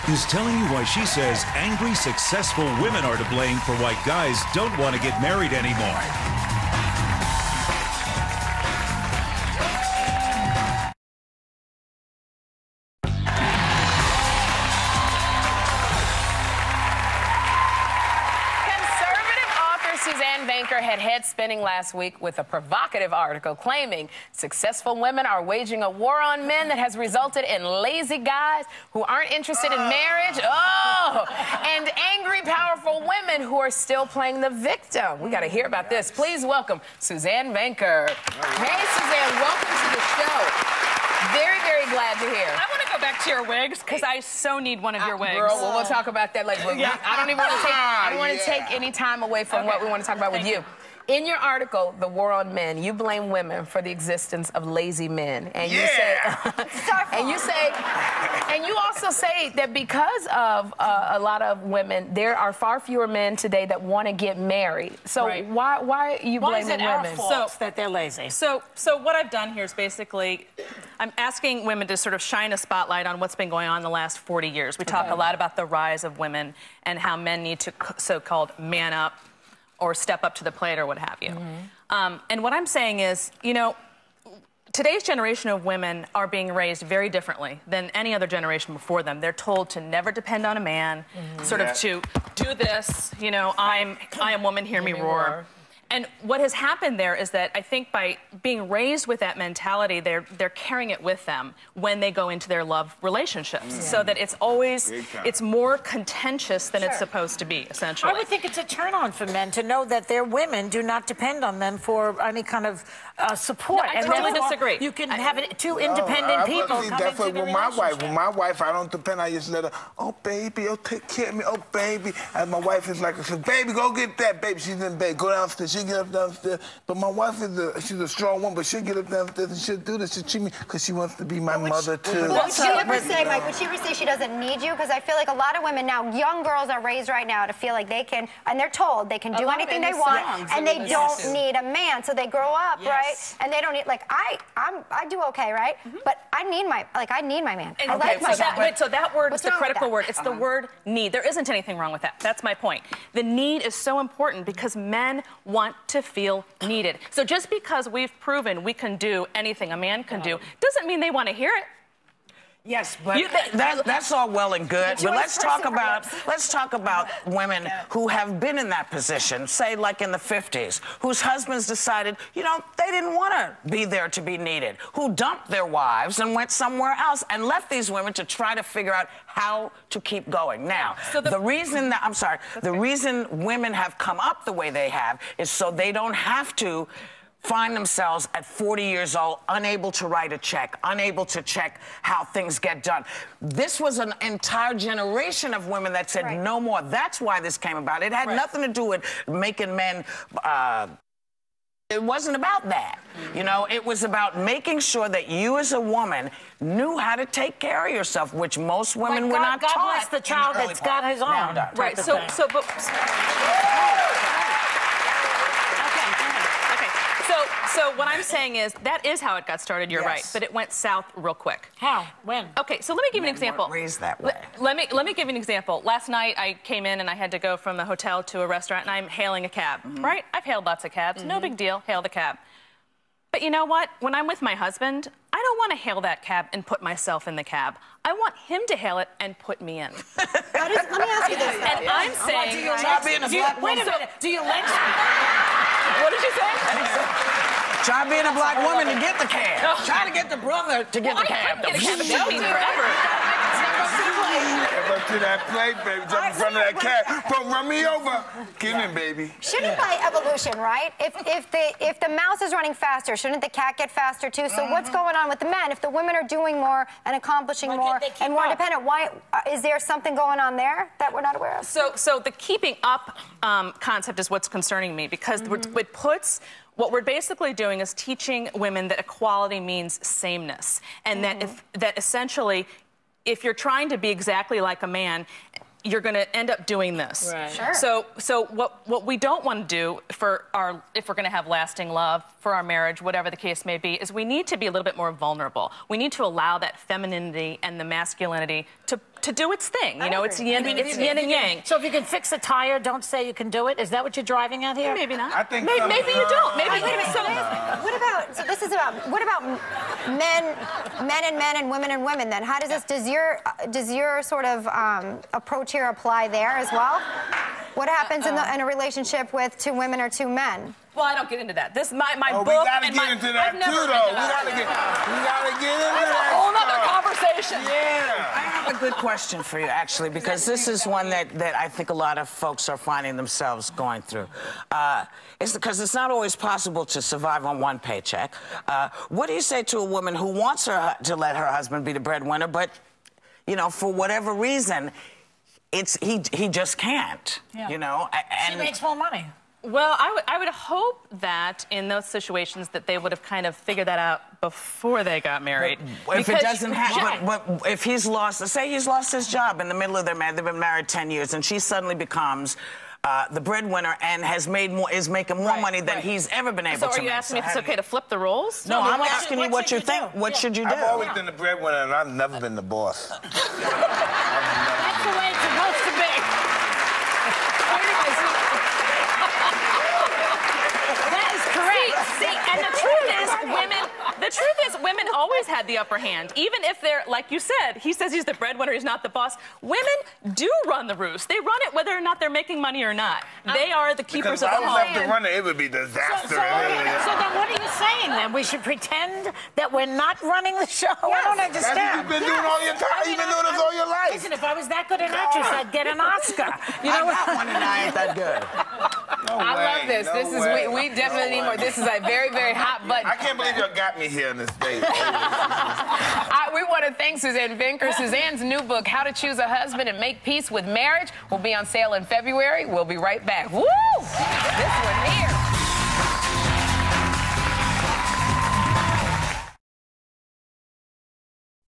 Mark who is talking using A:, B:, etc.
A: is telling you why she says angry, successful women are to blame for why guys don't want to get married anymore.
B: Suzanne Venker had head spinning last week with a provocative article claiming successful women are waging a war on men that has resulted in lazy guys who aren't interested in marriage. And angry, powerful women who are still playing the victim. We got to hear about this. Please welcome Suzanne Venker. Hey, Suzanne, welcome to the show. Very, very glad to hear.
C: I want to go back to your wigs because I so need one of your wigs.
B: Girl, we'll talk about that later. I don't even want to take. I don't want to take any time away from what we want to talk about with you. In your article, "The War on Men," you blame women for the existence of lazy men, and you say, and you also say that because of a lot of women, there are far fewer men today that want to get married. So why are you blaming women?
D: Why is it our fault that they're lazy?
C: So what I've done here is basically, I'm asking women to sort of shine a spotlight on what's been going on in the last 40 years. We talk a lot about the rise of women and how men need to so-called man up or step up to the plate or what have you. And what I'm saying is, you know, today's generation of women are being raised very differently than any other generation before them. They're told to never depend on a man, sort of to do this, you know, I am woman, hear me roar. And what has happened there is that I think by being raised with that mentality, they're carrying it with them when they go into their love relationships. So that it's always, it's more contentious than it's supposed to be, essentially.
D: I would think it's a turn-on for men to know that their women do not depend on them for any kind of support.
C: No, I totally disagree.
D: You can have it, two independent people come into the relationship.
E: With my wife, I don't depend. I just let her, oh, baby, oh, take care of me, oh, baby. And my wife is like, I said, baby, go get that, baby. She's in bed. Go downstairs. She get up downstairs. But my wife is she's a strong woman, but she'll get up downstairs and she'll do this. She'll treat me because she wants to be my mother, too.
F: Would she ever say, Mike, would she ever say she doesn't need you? Because I feel like a lot of women now, young girls are raised right now to feel like they can, and they're told they can do anything they want, and they don't need a man. So they grow up, right? And they don't need, like, I do okay, right? But I need my man.
C: And
F: I like my man.
C: So that word is the
F: wrong with
C: critical
F: that?
C: word. It's the word need. There isn't anything wrong with that. That's my point. The need is so important because men want to feel needed. So just because we've proven we can do anything a man can do doesn't mean they want to hear it.
G: Yes, but that's all well and good. But let's talk about women who have been in that position, say like in the 50s, whose husbands decided, you know, they didn't want to be there to be needed, who dumped their wives and went somewhere else and left these women to try to figure out how to keep going. Now, the reason that, the reason women have come up the way they have is so they don't have to find themselves at 40 years old, unable to write a check, unable to check how things get done. This was an entire generation of women that said no more. That's why this came about. It had nothing to do with making men... it wasn't about that. You know, it was about making sure that you as a woman knew how to take care of yourself, which most women were not taught.
D: God bless the child that's got his own.
C: Right, So what I'm saying is that is how it got started. You're right, but it went south real quick.
D: How? When?
C: Okay, so let me give you an example.
G: Raised that way.
C: Let me give you an example. Last night I came in and I had to go from the hotel to a restaurant and I'm hailing a cab. Right? I've hailed lots of cabs. No big deal. Hail the cab. But you know what? When I'm with my husband, I don't want to hail that cab and put myself in the cab. I want him to hail it and put me in.
F: Let me ask you this.
C: And I'm saying,
D: wait a minute. Do you let?
C: What did you say?
G: Try being a black woman to get the cab. Try to get the brother to get the cab.
C: It took me forever.
E: Up to that plate, baby. Jump in front of that cab. Don't run me over. Get in, baby.
F: Shouldn't by evolution, right? If the mouse is running faster, shouldn't the cat get faster too? So what's going on with the men? If the women are doing more and accomplishing more and more independent, why is there something going on there that we're not aware of?
C: So the keeping up concept is what's concerning me because it puts. What we're basically doing is teaching women that equality means sameness, and that essentially, if you're trying to be exactly like a man, you're going to end up doing this.
D: Right.
F: Sure.
C: So what we don't want to do for if we're going to have lasting love for our marriage, whatever the case may be, is we need to be a little bit more vulnerable. We need to allow that femininity and the masculinity to to do its thing. You know, it's yin and yang.
D: So if you can fix a tire, don't say you can do it. Is that what you're driving at here?
C: Maybe not.
E: I think
C: maybe you don't. Maybe
F: wait a minute. What about? So this is about. What about men and women and women? Then how does this? Does your sort of approach here apply there as well? What happens in a relationship with 2 women or 2 men?
C: Well, I don't get into that. This my book.
E: We gotta
C: and
E: get into that too, though. We gotta get into
C: That's
E: that.
C: a whole nother conversation.
E: Yeah.
G: I have a good question for you, actually, because this is one that I think a lot of folks are finding themselves going through. It's because it's not always possible to survive on one paycheck. What do you say to a woman who wants to let her husband be the breadwinner, but, you know, for whatever reason, he just can't, you know?
D: She makes more money.
C: Well, I would hope that in those situations that they would have kind of figured that out before they got married.
G: But if it doesn't happen, but if he's lost, say he's lost his job in the middle of their marriage, they've been married 10 years, and she suddenly becomes the breadwinner and is making more money than he's ever been able to make.
C: So are you asking me if it's okay to flip the roles?
G: No, I'm asking you what you think. What should you do?
E: I've always been the breadwinner, and I've never been the boss.
D: That's the way it's supposed to be. That is correct.
C: See, and the truth is, women always had the upper hand. Even if they're, like you said, he says he's the breadwinner, he's not the boss. Women do run the roost. They run it whether or not they're making money or not. They are the keepers of the home.
E: If I was left to run it, it would be disaster.
D: So then what are you saying then? We should pretend that we're not running the show? Yes. I don't understand.
E: That's what you've been doing all your time. You've been doing this all your life.
D: Listen, if I was that good an actress, I'd get an Oscar. You know
G: I got one and I ain't that good.
B: I love this. We definitely need more. This is a very, very hot button.
E: I can't believe y'all got me here on this date.
B: We want to thank Suzanne Venker. Suzanne's new book, How to Choose a Husband and Make Peace with Marriage, will be on sale in February. We'll be right back. Woo! This one here.